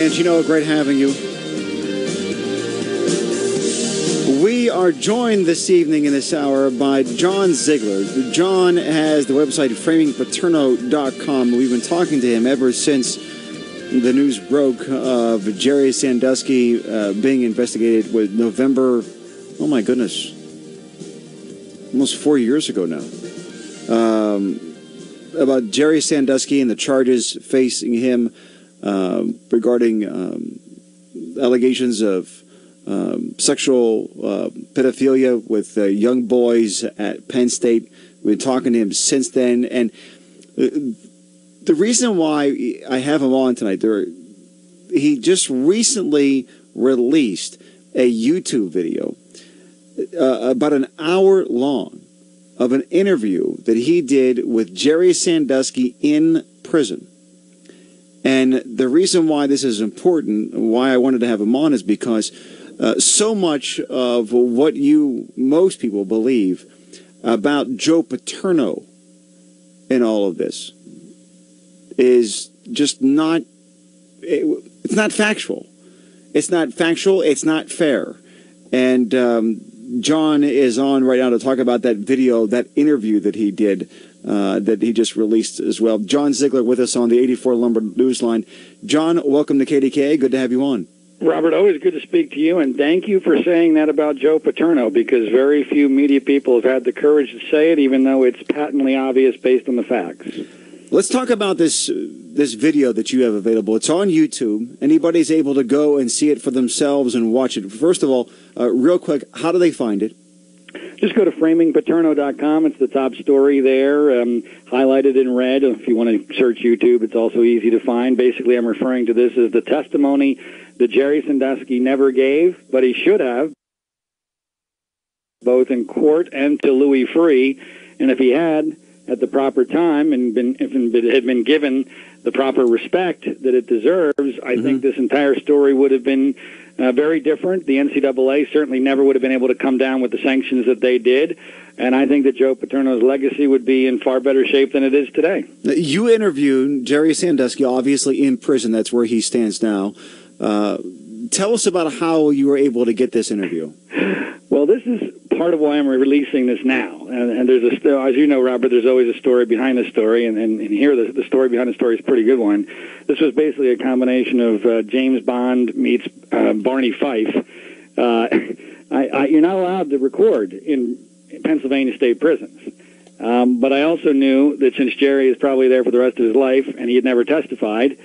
Gino, great having you. We are joined this evening in this hour by John Ziegler. John has the website framingpaterno.com. We've been talking to him ever since the news broke of Jerry Sandusky being investigated with November, oh my goodness, almost 4 years ago now, about Jerry Sandusky and the charges facing him regarding allegations of sexual pedophilia with young boys at Penn State. We've been talking to him since then, and the reason why I have him on tonight, he just recently released a YouTube video about an hour long of an interview that he did with Jerry Sandusky in prison. And the reason why this is important, why I wanted to have him on, is because so much of what most people believe about Joe Paterno in all of this is just not, it's not factual. It's not factual. It's not fair. And John is on right now to talk about that video, that interview that he did, that he just released as well. John Ziegler with us on the 84 Lumber Newsline. John, welcome to KDKA. Good to have you on. Robert, always good to speak to you, and thank you for saying that about Joe Paterno, because very few media people have had the courage to say it, even though it's patently obvious based on the facts. Let's talk about this video that you have available. It's on YouTube. Anybody's able to go and see it for themselves and watch it. First of all, real quick, how do they find it? Just go to framingpaterno.com. It's the top story there, highlighted in red. If you want to search YouTube, it's also easy to find. Basically, I'm referring to this as the testimony that Jerry Sandusky never gave, but he should have, both in court and to Louis Freeh. And if he had, at the proper time, and had been given the proper respect that it deserves, I think this entire story would have been very different. The NCAA certainly never would have been able to come down with the sanctions that they did, and I think that Joe Paterno's legacy would be in far better shape than it is today. You interviewed Jerry Sandusky, obviously in prison. That's where he stands now. Tell us about how you were able to get this interview. Well, this is part of why I'm releasing this now. And there's as you know, Robert, there's always a story behind the story, and here the story behind the story is a pretty good one. This was basically a combination of James Bond meets Barney Fife. You're not allowed to record in Pennsylvania state prisons. But I also knew that since Jerry is probably there for the rest of his life, and he had never testified,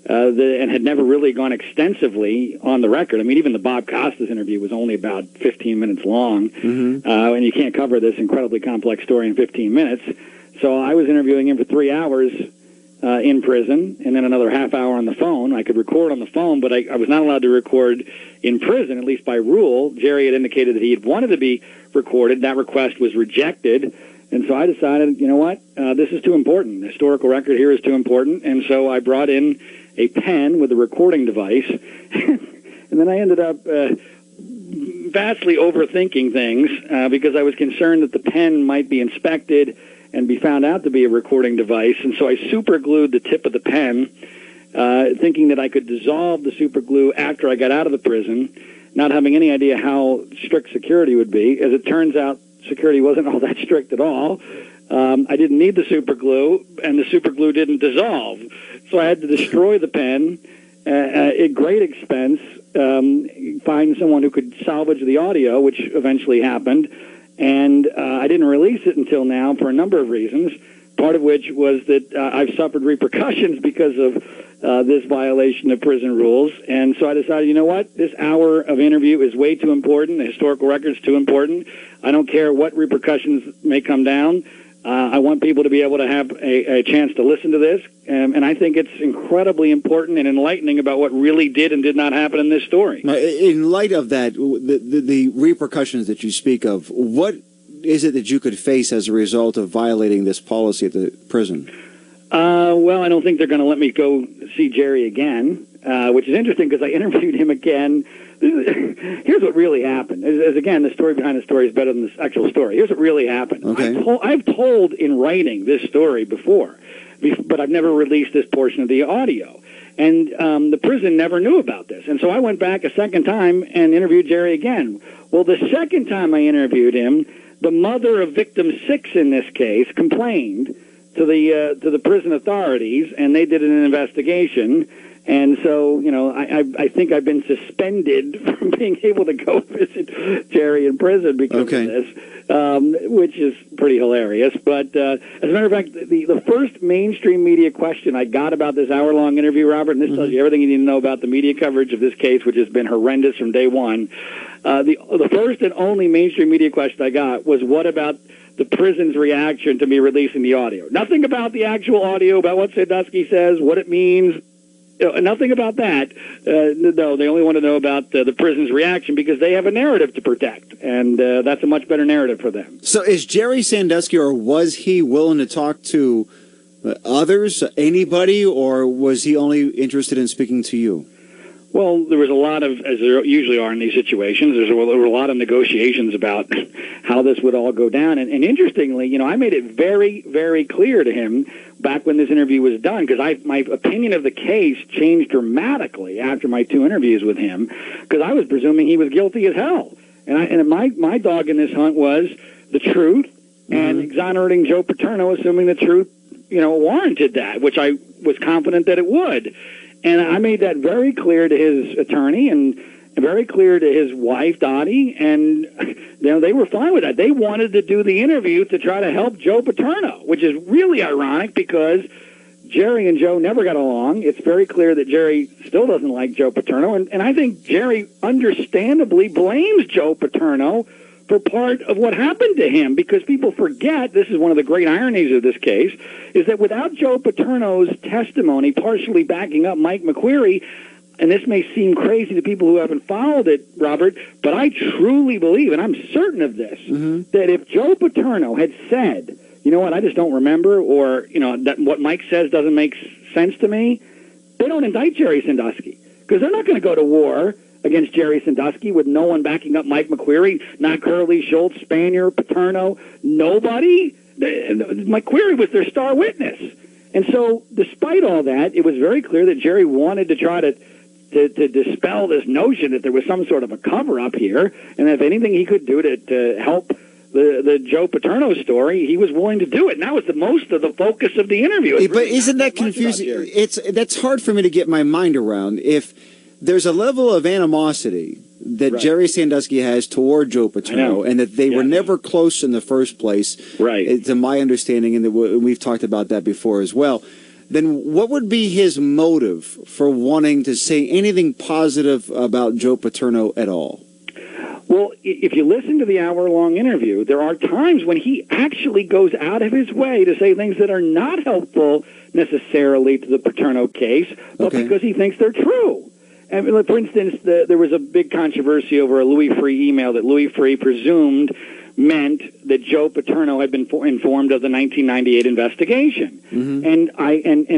and had never really gone extensively on the record. I mean, even the Bob Costas interview was only about 15 minutes long, and you can't cover this incredibly complex story in 15 minutes. So I was interviewing him for 3 hours in prison, and then another half hour on the phone. I could record on the phone, but I was not allowed to record in prison, at least by rule. Jerry had indicated that he had wanted to be recorded. That request was rejected. And so I decided, you know what, this is too important. The historical record here is too important. And so I brought in a pen with a recording device. And then I ended up vastly overthinking things because I was concerned that the pen might be inspected and be found out to be a recording device. And so I superglued the tip of the pen, thinking that I could dissolve the superglue after I got out of the prison, not having any idea how strict security would be. As it turns out, security wasn't all that strict at all. I didn't need the superglue, and the superglue didn't dissolve. So I had to destroy the pen at great expense, find someone who could salvage the audio, which eventually happened. And I didn't release it until now for a number of reasons, part of which was that I've suffered repercussions because of this violation of prison rules. And so I decided, you know what, this hour of interview is way too important. The historical record is too important. I don't care what repercussions may come down. I want people to be able to have a chance to listen to this. And I think it's incredibly important and enlightening about what really did and did not happen in this story. In light of that, the repercussions that you speak of, what is it that you could face as a result of violating this policy at the prison? Well, I don't think they're going to let me go see Jerry again, which is interesting because I interviewed him again. Here's what really happened. As again, the story behind the story is better than the actual story. Here's what really happened. Okay. I've told in writing this story before, but I've never released this portion of the audio. And the prison never knew about this. And so I went back a second time and interviewed Jerry again. Well, the second time I interviewed him, the mother of victim 6 in this case complained to the prison authorities, and they did an investigation. And so, I think I've been suspended from being able to go visit Jerry in prison because of this, which is pretty hilarious. But as a matter of fact, the first mainstream media question I got about this hour-long interview, Robert, and this tells you everything you need to know about the media coverage of this case, which has been horrendous from day one. The first and only mainstream media question I got was, what about the prison's reaction to me releasing the audio? Nothing about the actual audio, about what Sandusky says, what it means. Nothing about that. No, they only want to know about the prison's reaction because they have a narrative to protect, and that's a much better narrative for them. So is Jerry Sandusky, or was he willing to talk to others, anybody, or was he only interested in speaking to you? Well, there was a lot of, as there usually are in these situations, there were a lot of negotiations about how this would all go down. And interestingly, I made it very, very clear to him back when this interview was done, because my opinion of the case changed dramatically after my 2 interviews with him, because I was presuming he was guilty as hell. And my dog in this hunt was the truth and exonerating Joe Paterno, assuming the truth, warranted that, which I was confident that it would. And I made that very clear to his attorney and very clear to his wife, Dottie, and they were fine with that. They wanted to do the interview to try to help Joe Paterno, which is really ironic because Jerry and Joe never got along. It's very clear that Jerry still doesn't like Joe Paterno, and I think Jerry understandably blames Joe Paterno for part of what happened to him, because people forget, this is one of the great ironies of this case, is that without Joe Paterno's testimony partially backing up Mike McQueary, and this may seem crazy to people who haven't followed it, Robert, but I truly believe, and I'm certain of this, that if Joe Paterno had said, you know what, I just don't remember, or, that what Mike says doesn't make sense to me, they don't indict Jerry Sandusky, because they're not going to go to war against Jerry Sandusky with no one backing up Mike McQueary, not Curly, Schultz, Spanier, Paterno, nobody. McQueary was their star witness. And so despite all that, it was very clear that Jerry wanted to try to dispel this notion that there was some sort of a cover-up here, and if anything he could do to help the Joe Paterno story, he was willing to do it. And that was the most of the focus of the interview. But really isn't that confusing? That's hard for me to get my mind around. If there's a level of animosity that Jerry Sandusky has toward Joe Paterno, and that they were never close in the first place, to my understanding, and we've talked about that before as well, then what would be his motive for wanting to say anything positive about Joe Paterno at all? Well, if you listen to the hour-long interview, there are times when he actually goes out of his way to say things that are not helpful necessarily to the Paterno case, but because he thinks they're true. And for instance, there was a big controversy over a Louis Freeh email that Louis Freeh presumed meant that Joe Paterno had been informed of the 1998 investigation. And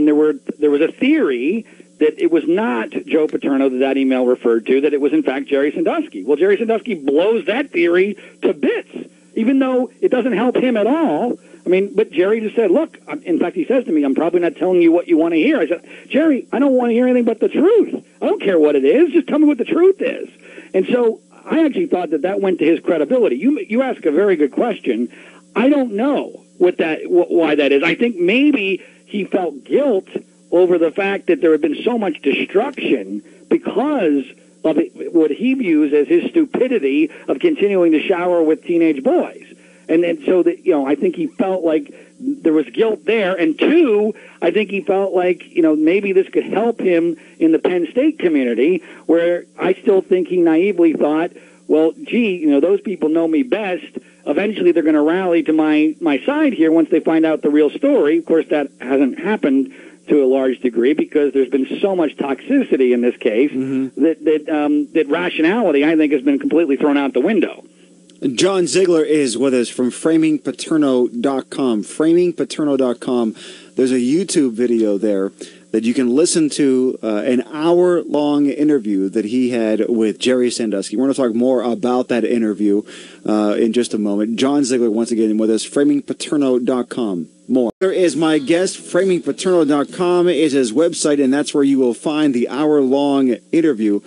there was a theory that it was not Joe Paterno that email referred to, that it was in fact Jerry Sandusky. Well, Jerry Sandusky blows that theory to bits, even though it doesn't help him at all. But Jerry just said, look, in fact, he says to me, I'm probably not telling you what you want to hear. I said, Jerry, I don't want to hear anything but the truth. I don't care what it is. Just tell me what the truth is. And so I actually thought that went to his credibility. You ask a very good question. I don't know why that is. I think maybe he felt guilt over the fact that there had been so much destruction because of what he views as his stupidity of continuing to shower with teenage boys. And so that, I think he felt like there was guilt there. And two, I think he felt like, maybe this could help him in the Penn State community, where I still think he naively thought, well, gee, those people know me best. Eventually they're going to rally to my side here once they find out the real story. Of course, that hasn't happened to a large degree because there's been so much toxicity in this case that rationality, I think, has been completely thrown out the window. John Ziegler is with us from FramingPaterno.com. FramingPaterno.com. There's a YouTube video there that you can listen to, an hour-long interview that he had with Jerry Sandusky. We're going to talk more about that interview in just a moment. John Ziegler, once again, with us, FramingPaterno.com. more. There is my guest. FramingPaterno.com is his website, and that's where you will find the hour-long interview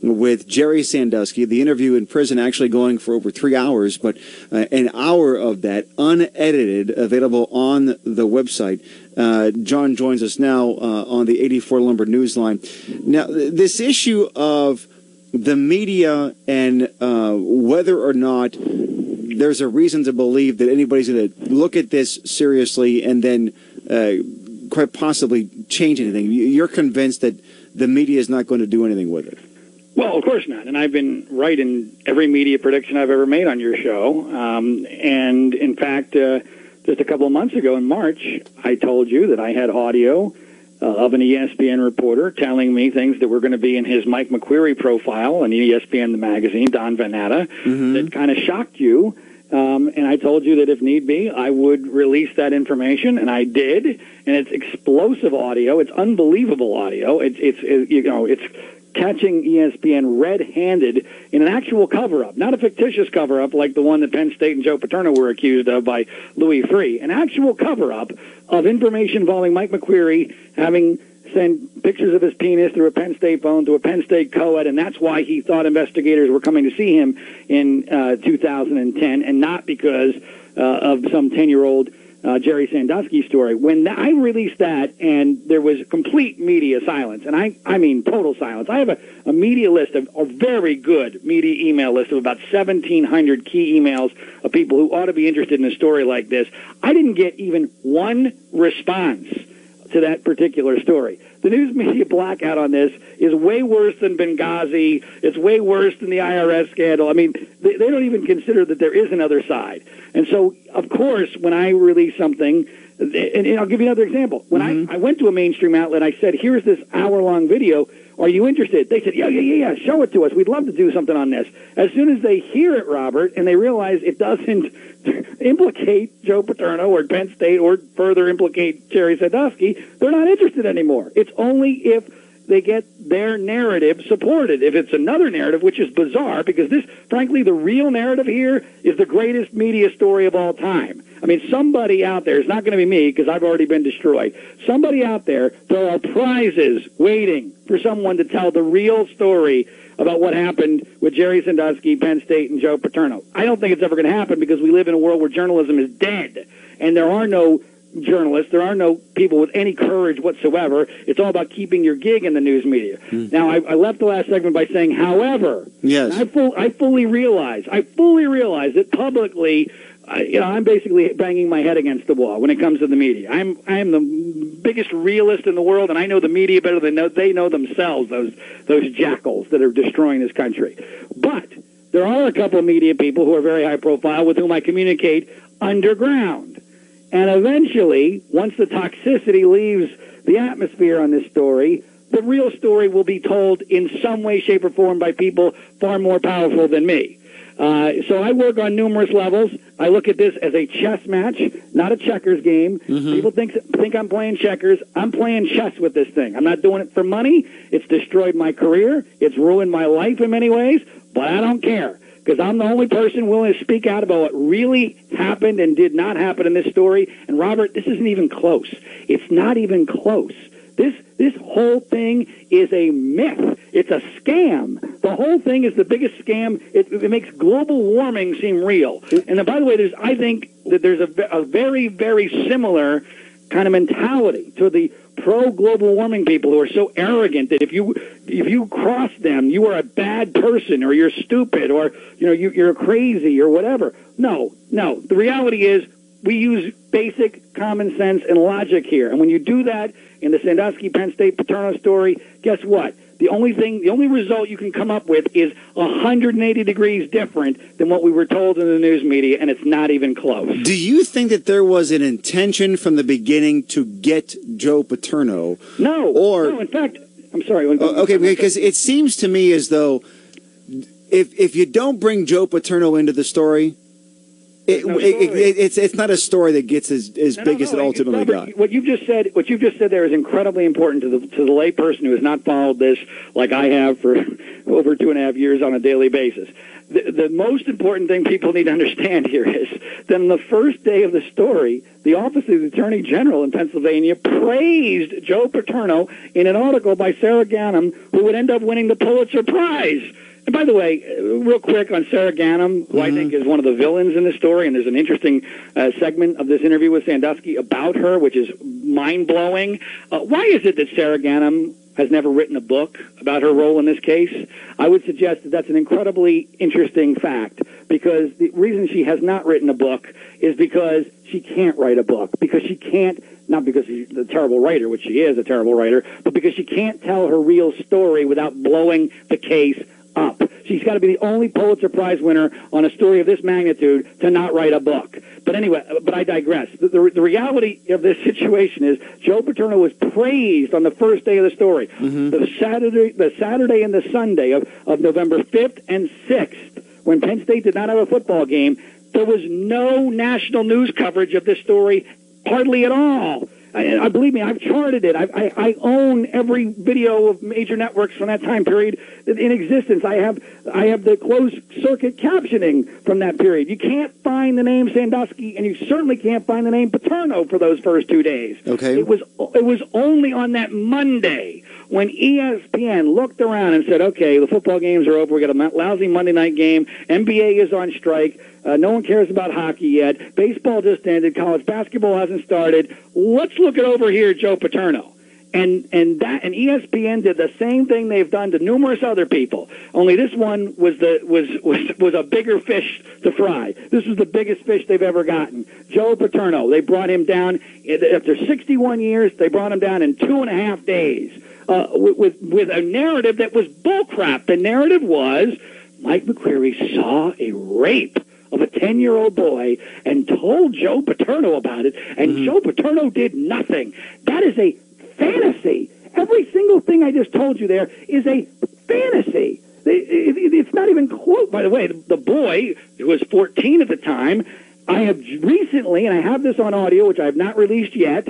with Jerry Sandusky. The interview in prison actually going for over 3 hours, but an hour of that unedited, available on the website. John joins us now on the 84 Lumber Newsline. Now, this issue of the media and whether or not there's a reason to believe that anybody's going to look at this seriously and then quite possibly change anything. You're convinced that the media is not going to do anything with it. Well, of course not. And I've been right in every media prediction I've ever made on your show. And in fact, just a couple of months ago in March, I told you that I had audio of an ESPN reporter telling me things that were going to be in his Mike McQueary profile on ESPN, the magazine, Don Vannatta, that kind of shocked you. And I told you that if need be, I would release that information, and I did. And it's explosive audio. It's unbelievable audio. It's catching ESPN red-handed in an actual cover-up, not a fictitious cover-up like the one that Penn State and Joe Paterno were accused of by Louis Freeh. An actual cover-up of information involving Mike McQueary having sent pictures of his penis through a Penn State phone to a Penn State co-ed, and that's why he thought investigators were coming to see him in 2010, and not because of some 10-year-old Jerry Sandusky story. When I released that, and there was complete media silence, and I mean total silence. I have a media list, a very good media email list of about 1,700 key emails of people who ought to be interested in a story like this. I didn't get even one response to that particular story. The news media blackout on this is way worse than Benghazi. It's way worse than the IRS scandal. I mean, they don't even consider that there is another side. And so, of course, when I release something, and I'll give you another example. When I went to a mainstream outlet, I said, here's this hour-long video. Are you interested? They said, yeah, show it to us. We'd love to do something on this. As soon as they hear it, Robert, and they realize it doesn't implicate Joe Paterno or Penn State or further implicate Jerry Sandusky, they're not interested anymore. It's only if they get their narrative supported. If it's another narrative, which is bizarre, because this, frankly, the real narrative here is the greatest media story of all time. I mean, somebody out there, it's not going to be me because I've already been destroyed. Somebody out there, there are prizes waiting for someone to tell the real story about what happened with Jerry Sandusky, Penn State, and Joe Paterno. I don't think it's ever going to happen because we live in a world where journalism is dead, and there are no journalists, there are no people with any courage whatsoever. It's all about keeping your gig in the news media. Now, I left the last segment by saying, however, yes, I fully realize that publicly, I'm basically banging my head against the wall when it comes to the media. I am the biggest realist in the world, and I know the media better than they know themselves, those jackals that are destroying this country. But there are a couple of media people who are very high profile with whom I communicate underground. And eventually, once the toxicity leaves the atmosphere on this story, the real story will be told in some way, shape, or form by people far more powerful than me. So I work on numerous levels. I look at this as a chess match, not a checkers game. People think I'm playing checkers. I'm playing chess with this thing. I'm not doing it for money. It's destroyed my career. It's ruined my life in many ways, but I don't care because I'm the only person willing to speak out about what really happened and did not happen in this story. And, Robert, this isn't even close. It's not even close. This whole thing is a myth. It's a scam. The whole thing is the biggest scam. It makes global warming seem real. And by the way, I think that there's a very, very similar kind of mentality to the pro-global warming people who are so arrogant that if you cross them, you are a bad person or you're stupid or you're crazy or whatever. No. The reality is we use basic common sense and logic here. And when you do that in the Sandusky, Penn State, Paterno story, guess what? The only result you can come up with is 180 degrees different than what we were told in the news media, and it's not even close. Do you think that there was an intention from the beginning to get Joe Paterno? No, in fact, I'm sorry. Okay, because it seems to me as though if you don't bring Joe Paterno into the story, It's not a story that gets as big as it ultimately got. What you've just said there is incredibly important to the lay person who has not followed this like I have for over 2.5 years on a daily basis. The most important thing people need to understand here is that on the first day of the story, the Office of the Attorney General in Pennsylvania praised Joe Paterno in an article by Sarah Ganim, who would end up winning the Pulitzer Prize. And by the way, real quick on Sarah Ganim, who I think is one of the villains in this story, and there's an interesting segment of this interview with Sandusky about her, which is mind-blowing. Why is it that Sarah Ganim has never written a book about her role in this case? I would suggest that that's an incredibly interesting fact, because the reason she has not written a book is because she can't write a book, because she can't, not because she's a terrible writer, which she is a terrible writer, but because she can't tell her real story without blowing the case up. She's got to be the only Pulitzer Prize winner on a story of this magnitude to not write a book. But anyway, but I digress. The reality of this situation is Joe Paterno was praised on the first day of the story. The Saturday and the Sunday of November 5th and 6th, when Penn State did not have a football game, there was no national news coverage of this story, hardly at all. I believe me, I've charted it. I own every video of major networks from that time period in existence. I have the closed circuit captioning from that period. You can't find the name Sandusky, and you certainly can't find the name Paterno for those first 2 days. Okay. It was only on that Monday when ESPN looked around and said, okay, the football games are over. We got a lousy Monday night game. NBA is on strike. No one cares about hockey yet. Baseball just ended. College basketball hasn't started. Let's look it over here, Joe Paterno. And ESPN did the same thing they've done to numerous other people. Only this one was a bigger fish to fry. This was the biggest fish they've ever gotten. Joe Paterno. They brought him down after 61 years. They brought him down in 2.5 days with a narrative that was bullcrap. The narrative was Mike McQueary saw a rape of a 10-year-old boy and told Joe Paterno about it, and Joe Paterno did nothing. That is a fantasy. Every single thing I just told you there is a fantasy. It's not even close. By the way, the boy, who was 14 at the time, I have recently, and I have this on audio, which I have not released yet,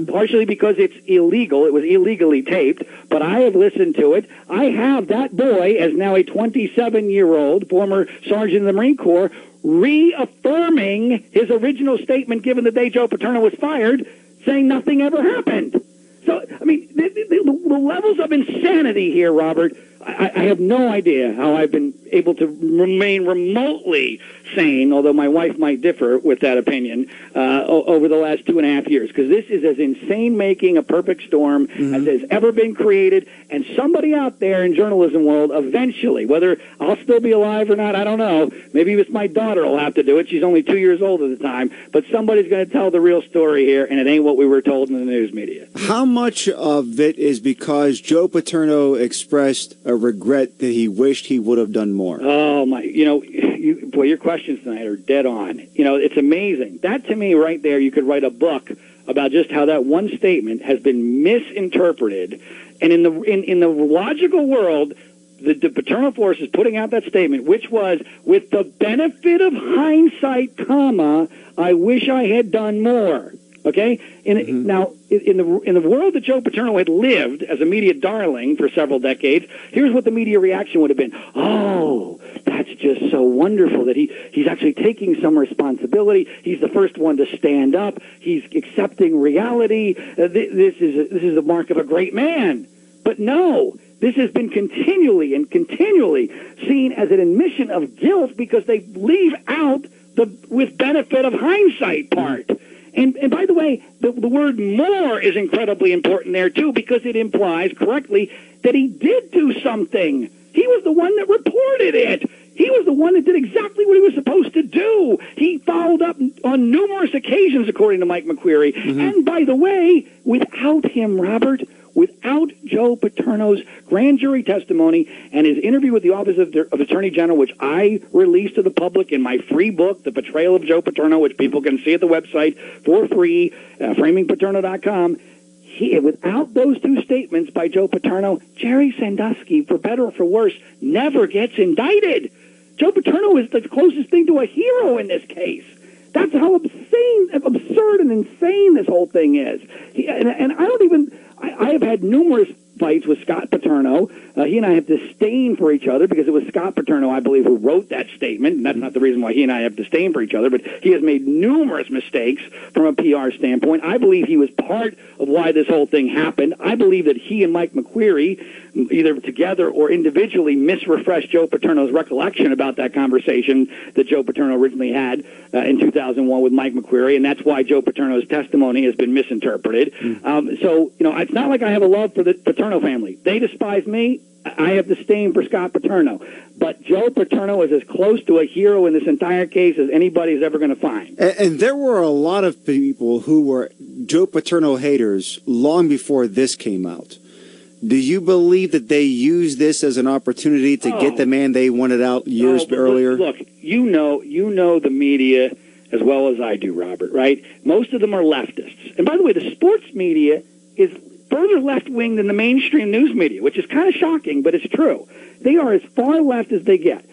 partially because it's illegal. It was illegally taped, but I have listened to it. I have that boy, as now a 27-year-old former sergeant in the Marine Corps, reaffirming his original statement given the day Joe Paterno was fired, saying nothing ever happened. So, I mean, the levels of insanity here, Robert, I have no idea how I've been able to remain remotely sane, although my wife might differ with that opinion, over the last 2.5 years, because this is as insane-making a perfect storm as has ever been created, and somebody out there in journalism world eventually, whether I'll still be alive or not, I don't know, maybe it's my daughter will have to do it, she's only 2 years old at the time, but somebody's going to tell the real story here, and it ain't what we were told in the news media. How much of it is because Joe Paterno expressed a regret that he wished he would have done more? Oh, my, boy, your questions tonight are dead on. It's amazing. That, to me, right there, you could write a book about just how that one statement has been misinterpreted. And in the logical world, the Paterno force is putting out that statement, which was, with the benefit of hindsight, I wish I had done more. Okay? Now, in the world that Joe Paterno had lived as a media darling for several decades, here's what the media reaction would have been. Oh, that's just so wonderful that he's actually taking some responsibility. He's the first one to stand up. He's accepting reality. This is the mark of a great man. But no, this has been continually seen as an admission of guilt because they leave out the with benefit of hindsight part. And by the way, the word more is incredibly important there, too, because it implies correctly that he did do something. He was the one that reported it. He was the one that did exactly what he was supposed to do. He followed up on numerous occasions, according to Mike McQueary. And by the way, without him, Robert, without Joe Paterno's grand jury testimony and his interview with the Office of Attorney General, which I released to the public in my free book, The Betrayal of Joe Paterno, which people can see at the website for free, framingpaterno.com, without those two statements by Joe Paterno, Jerry Sandusky, for better or for worse, never gets indicted. Joe Paterno is the closest thing to a hero in this case. That's how absurd and insane this whole thing is. And I have had numerous fights with Scott Paterno. He and I have disdain for each other because it was Scott Paterno, I believe, who wrote that statement, and that's not the reason why he and I have disdain for each other, but he has made numerous mistakes from a PR standpoint. I believe he was part of why this whole thing happened. I believe that he and Mike McQueary, either together or individually, misrefreshed Joe Paterno's recollection about that conversation that Joe Paterno originally had in 2001 with Mike McQueary, and that's why Joe Paterno's testimony has been misinterpreted. So, it's not like I have a love for the Paterno family. They despise me. I have disdain for Scott Paterno. But Joe Paterno is as close to a hero in this entire case as anybody's ever going to find. And there were a lot of people who were Joe Paterno haters long before this came out. Do you believe that they used this as an opportunity to get the man they wanted out years earlier? Look, you know the media as well as I do, Robert, right? Most of them are leftists. And by the way, the sports media is further left-wing than the mainstream news media, which is kind of shocking, but it's true. They are as far left as they get.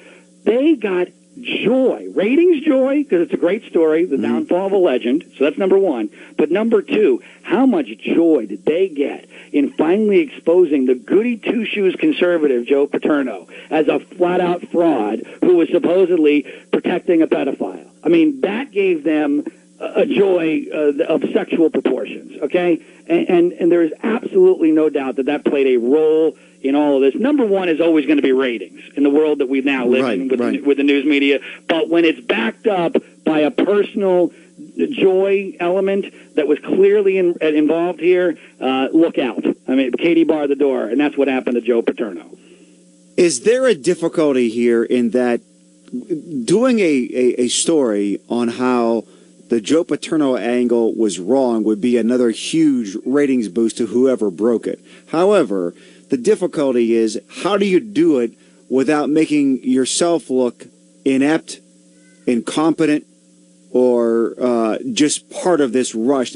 They got joy, ratings joy, because it's a great story, the downfall of a legend, so that's number one. But number two, how much joy did they get in finally exposing the goody two-shoes conservative Joe Paterno as a flat-out fraud who was supposedly protecting a pedophile? I mean, that gave them a joy of sexual proportions, okay? And there is absolutely no doubt that played a role in all of this. Number one is always going to be ratings in the world that we now live in with the news media. But when it's backed up by a personal joy element that was clearly involved here, look out. I mean, Katie barred the door, and that's what happened to Joe Paterno. Is there a difficulty here in that doing a story on how the Joe Paterno angle was wrong would be another huge ratings boost to whoever broke it? However, the difficulty is, how do you do it without making yourself look inept, incompetent, or just part of this rush?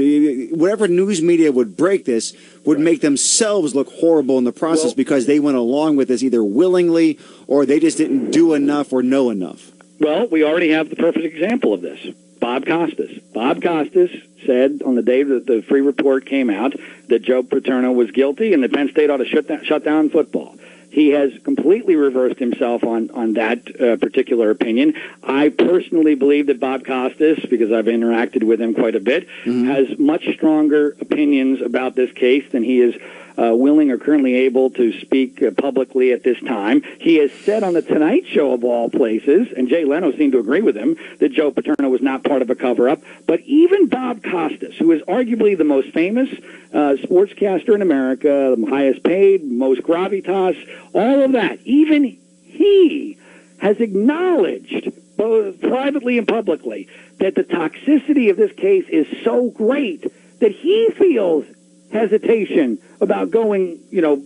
Whatever news media would break this would make themselves look horrible in the process because they went along with this either willingly or they just didn't do enough or know enough. Well, we already have the perfect example of this. Bob Costas. Bob Costas said on the day that the free report came out that Joe Paterno was guilty and that Penn State ought to shut down football. He has completely reversed himself on that particular opinion. I personally believe that Bob Costas, because I've interacted with him quite a bit, has much stronger opinions about this case than he is willing or currently able to speak publicly at this time. He has said on the Tonight Show, of all places, and Jay Leno seemed to agree with him, that Joe Paterno was not part of a cover-up. But even Bob Costas, who is arguably the most famous sportscaster in America, the highest paid, most gravitas, all of that, even he has acknowledged, both privately and publicly, that the toxicity of this case is so great that he feels hesitation about going,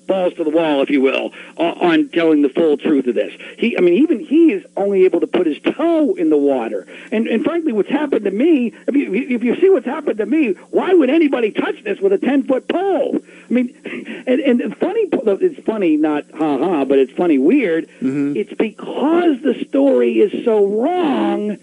balls to the wall, if you will, on telling the full truth of this. Even he is only able to put his toe in the water. And frankly, what's happened to me, if you see what's happened to me, why would anybody touch this with a 10-foot pole? I mean, and funny, it's funny, not ha-ha, but it's funny weird. It's because the story is so wrong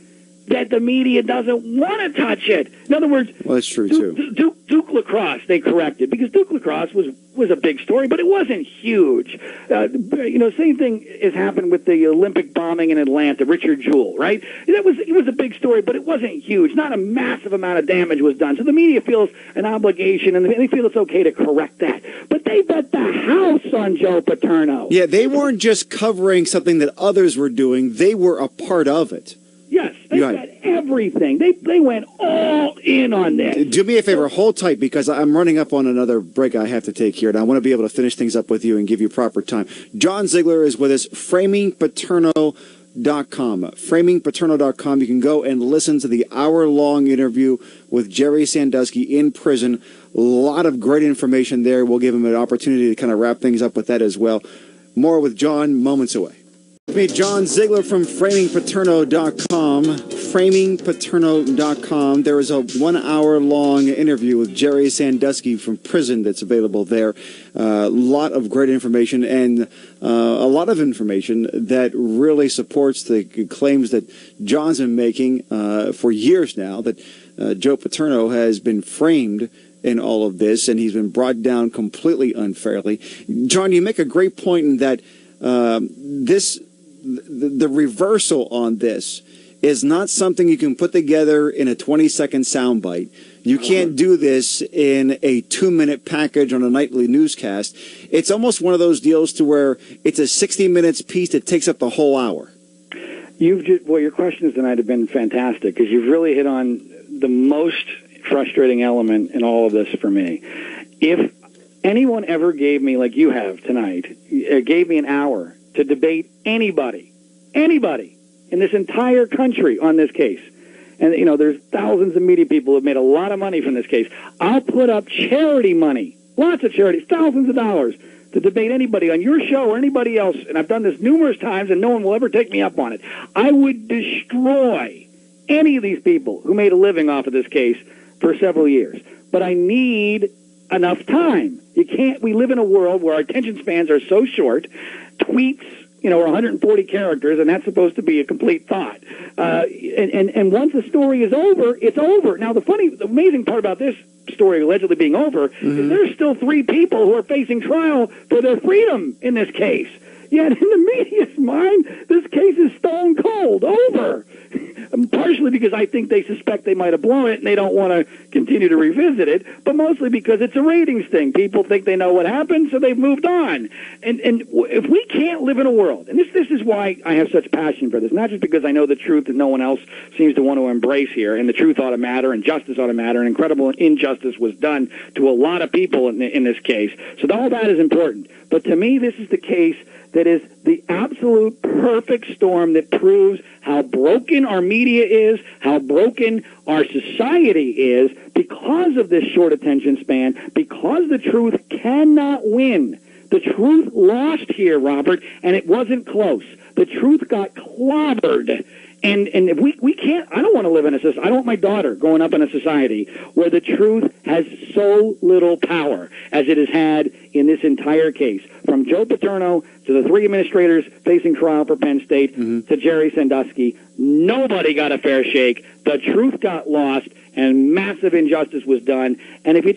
that the media doesn't want to touch it. In other words, that's true too. Duke lacrosse, they corrected, because Duke lacrosse was a big story, but it wasn't huge. Same thing has happened with the Olympic bombing in Atlanta, Richard Jewell, right? It was a big story, but it wasn't huge. Not a massive amount of damage was done. So the media feels an obligation, and they feel it's okay to correct that. But they bet the house on Joe Paterno. Yeah, they weren't just covering something that others were doing. They were a part of it. Yes, they got everything. They went all in on this. Do me a favor, hold tight, because I'm running up on another break I have to take here, and I want to be able to finish things up with you and give you proper time. John Ziegler is with us, FramingPaterno.com. FramingPaterno.com. You can go and listen to the hour-long interview with Jerry Sandusky in prison. A lot of great information there. We'll give him an opportunity to kind of wrap things up with that as well. More with John moments away. me, John Ziegler from FramingPaterno.com. FramingPaterno.com. There is a 1 hour long interview with Jerry Sandusky from prison that's available there. A lot of great information and a lot of information that really supports the claims that John's been making for years now, that Joe Paterno has been framed in all of this, and he's been brought down completely unfairly. John, you make a great point in that the reversal on this is not something you can put together in a 20-second soundbite. You can't do this in a 2-minute package on a nightly newscast. It's almost one of those deals to where it's a 60 minutes piece that takes up the whole hour. Your questions tonight have been fantastic, because you've really hit on the most frustrating element in all of this for me. If anyone ever gave me, like you have tonight, gave me an hour to debate anybody in this entire country on this case, and there's thousands of media people who have made a lot of money from this case, I'll put up charity money, lots of charities, thousands of dollars, to debate anybody on your show or anybody else, and I've done this numerous times and no one will ever take me up on it. I would destroy any of these people who made a living off of this case for several years. But I need enough time. We live in a world where our attention spans are so short. Tweets, are 140 characters, and that's supposed to be a complete thought. And once the story is over, it's over. Now, the amazing part about this story allegedly being over is there's still 3 people who are facing trial for their freedom in this case. Yet in the media's mind, this case is stone cold, over. Partially because I think they suspect they might have blown it and they don't want to continue to revisit it, but mostly because it's a ratings thing. People think they know what happened, so they've moved on. And if we can't live in a world, and this is why I have such passion for this, not just because I know the truth that no one else seems to want to embrace here, and the truth ought to matter, and justice ought to matter, and incredible injustice was done to a lot of people in this case. So all that is important. But to me, this is the case that is the absolute perfect storm that proves how broken our media is, how broken our society is, because of this short attention span, because the truth cannot win. The truth lost here, Robert, and it wasn't close. The truth got clobbered. And if we can't, I don't want to live in a society, I don't want my daughter growing up in a society where the truth has so little power as it has had in this entire case. From Joe Paterno to the 3 administrators facing trial for Penn State to Jerry Sandusky, nobody got a fair shake. The truth got lost and massive injustice was done. And if you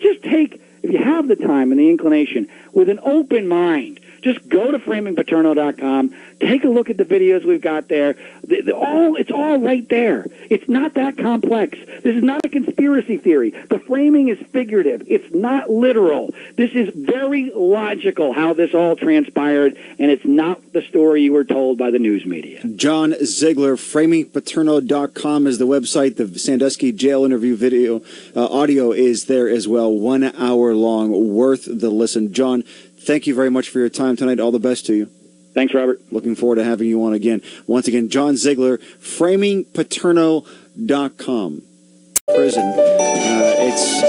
have the time and the inclination, with an open mind, just go to FramingPaterno.com. Take a look at the videos we've got there. It's all right there. It's not that complex. This is not a conspiracy theory. The framing is figurative. It's not literal. This is very logical how this all transpired, and it's not the story you were told by the news media. John Ziegler, FramingPaterno.com is the website. The Sandusky jail interview video audio is there as well. 1 hour long, worth the listen. John, thank you very much for your time tonight. All the best to you. Thanks, Robert. Looking forward to having you on again. Once again, John Ziegler, FramingPaterno.com. Prison. It's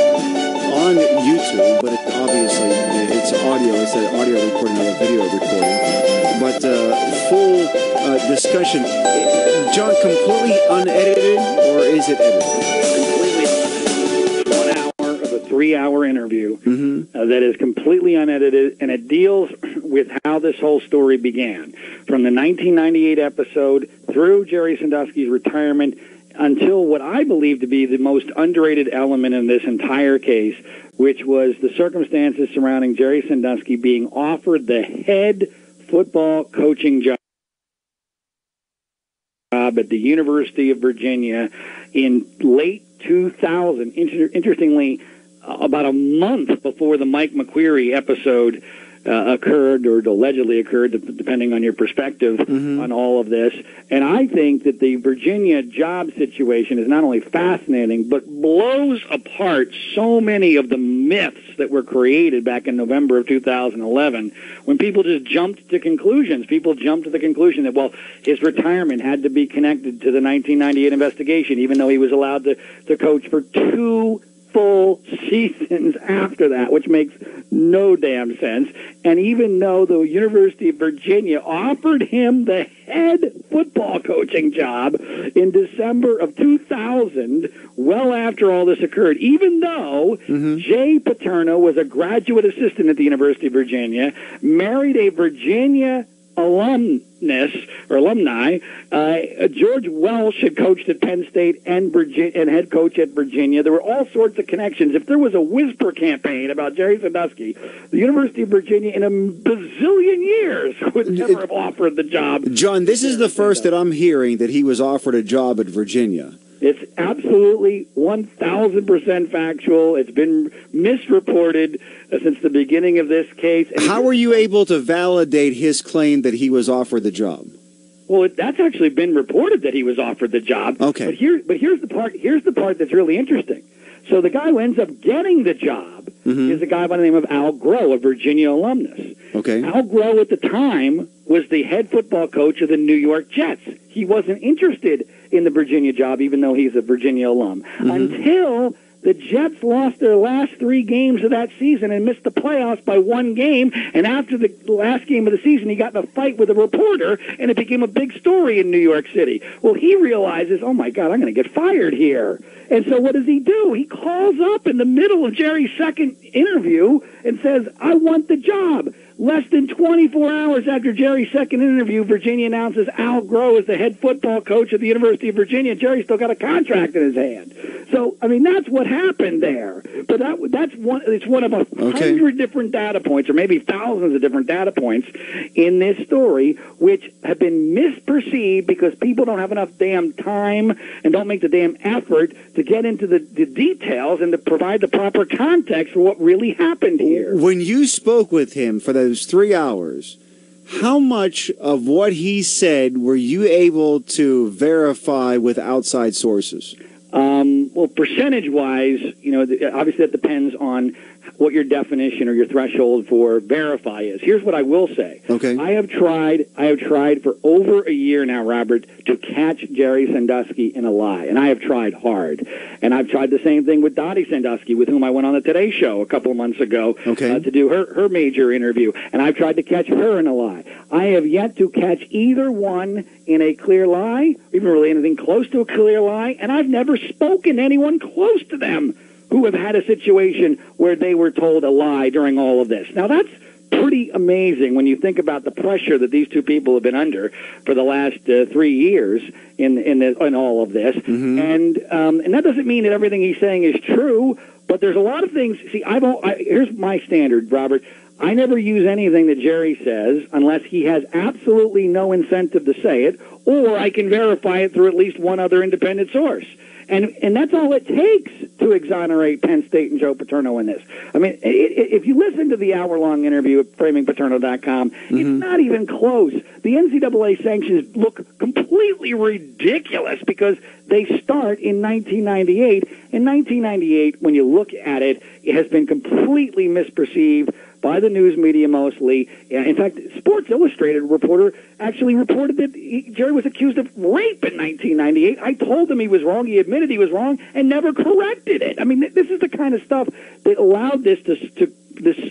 on YouTube, but obviously it's audio. It's an audio recording, not a video recording. But full discussion. John, completely unedited, or is it edited? Completely. 1 hour of a 3-hour interview that is completely unedited, and it deals with how this whole story began. From the 1998 episode through Jerry Sandusky's retirement until what I believe to be the most underrated element in this entire case, which was the circumstances surrounding Jerry Sandusky being offered the head football coaching job at the University of Virginia in late 2000. Interestingly, about a month before the Mike McQueary episode occurred, or allegedly occurred, depending on your perspective on all of this. And I think that the Virginia job situation is not only fascinating, but blows apart so many of the myths that were created back in November of 2011, when people just jumped to conclusions. People jumped to the conclusion that, well, his retirement had to be connected to the 1998 investigation, even though he was allowed to coach for 2 full seasons after that, which makes no damn sense. And even though the University of Virginia offered him the head football coaching job in December of 2000, well after all this occurred, even though Joe Paterno was a graduate assistant at the University of Virginia, married a Virginia alumni. George Welsh had coached at Penn State and head coach at Virginia. There were all sorts of connections. If there was a whisper campaign about Jerry Sandusky, the University of Virginia in a bazillion years would never have offered the job. John, this is the first that I'm hearing that he was offered a job at Virginia. It's absolutely 1,000% factual. It's been misreported since the beginning of this case. And how were you able to validate his claim that he was offered the job? Well, that's actually been reported that he was offered the job. Okay. But here's the part that's really interesting. So the guy who ends up getting the job is a guy by the name of Al Groh, a Virginia alumnus. Okay. Al Groh at the time was the head football coach of the New York Jets. He wasn't interested in the Virginia job, even though he's a Virginia alum, until the Jets lost their last 3 games of that season and missed the playoffs by 1 game. And after the last game of the season, he got in a fight with a reporter, and it became a big story in New York City. Well, he realizes, oh, my God, I'm going to get fired here. And so what does he do? He calls up in the middle of Jerry's second interview and says, I want the job. Less than 24 hours after Jerry's second interview, Virginia announces Al Groh is the head football coach at the University of Virginia. Jerry's still got a contract in his hand. So, I mean, that's what happened there. But it's one of 100 different data points, or maybe thousands of different data points in this story, which have been misperceived because people don't have enough damn time and don't make the damn effort to get into the details and to provide the proper context for what really happened here. When you spoke with him for those 3 hours, how much of what he said were you able to verify with outside sources? Well, percentage-wise, obviously that depends on what your definition or your threshold for verify is. Here's what I will say. Okay. I have tried for over a year now, Robert, to catch Jerry Sandusky in a lie, and I have tried hard. And I've tried the same thing with Dottie Sandusky, with whom I went on the Today Show a couple of months ago to do her major interview, and I've tried to catch her in a lie. I have yet to catch either one in a clear lie, even really anything close to a clear lie, and I've never spoken to anyone close to them who have had a situation where they were told a lie during all of this. Now, that's pretty amazing when you think about the pressure that these two people have been under for the last 3 years in all of this. And that doesn't mean that everything he's saying is true, but there's a lot of things. See, here's my standard, Robert. I never use anything that Jerry says unless he has absolutely no incentive to say it, or I can verify it through at least one other independent source. And that's all it takes to exonerate Penn State and Joe Paterno in this. I mean, if you listen to the hour-long interview at framingpaterno.com, it's not even close. The NCAA sanctions look completely ridiculous because they start in 1998. In 1998, when you look at it, it has been completely misperceived by the news media mostly. In fact, Sports Illustrated reporter actually reported that Jerry was accused of rape in 1998. I told him he was wrong. He admitted he was wrong and never corrected it. I mean, this is the kind of stuff that allowed this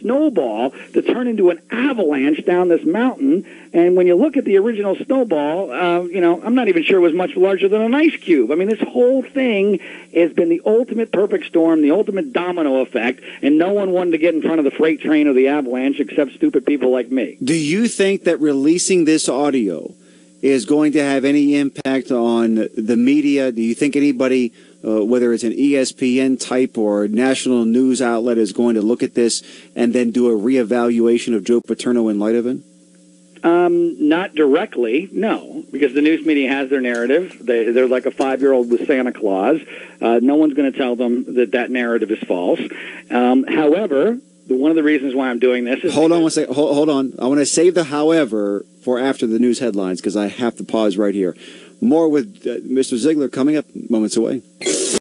snowball to turn into an avalanche down this mountain. And when you look at the original snowball, I'm not even sure it was much larger than an ice cube. I mean, this whole thing has been the ultimate perfect storm, the ultimate domino effect, and no one wanted to get in front of the freight train of the avalanche except stupid people like me. Do you think that releasing this audio is going to have any impact on the media? Do you think anybody, whether it's an ESPN type or national news outlet, is going to look at this and then do a reevaluation of Joe Paterno in light of it? Not directly, no, because the news media has their narrative. They're like a 5-year-old with Santa Claus. No one's going to tell them that narrative is false. However, one of the reasons why I'm doing this is... Hold on. I want to save the however for after the news headlines because I have to pause right here. More with Mr. Ziegler coming up moments away.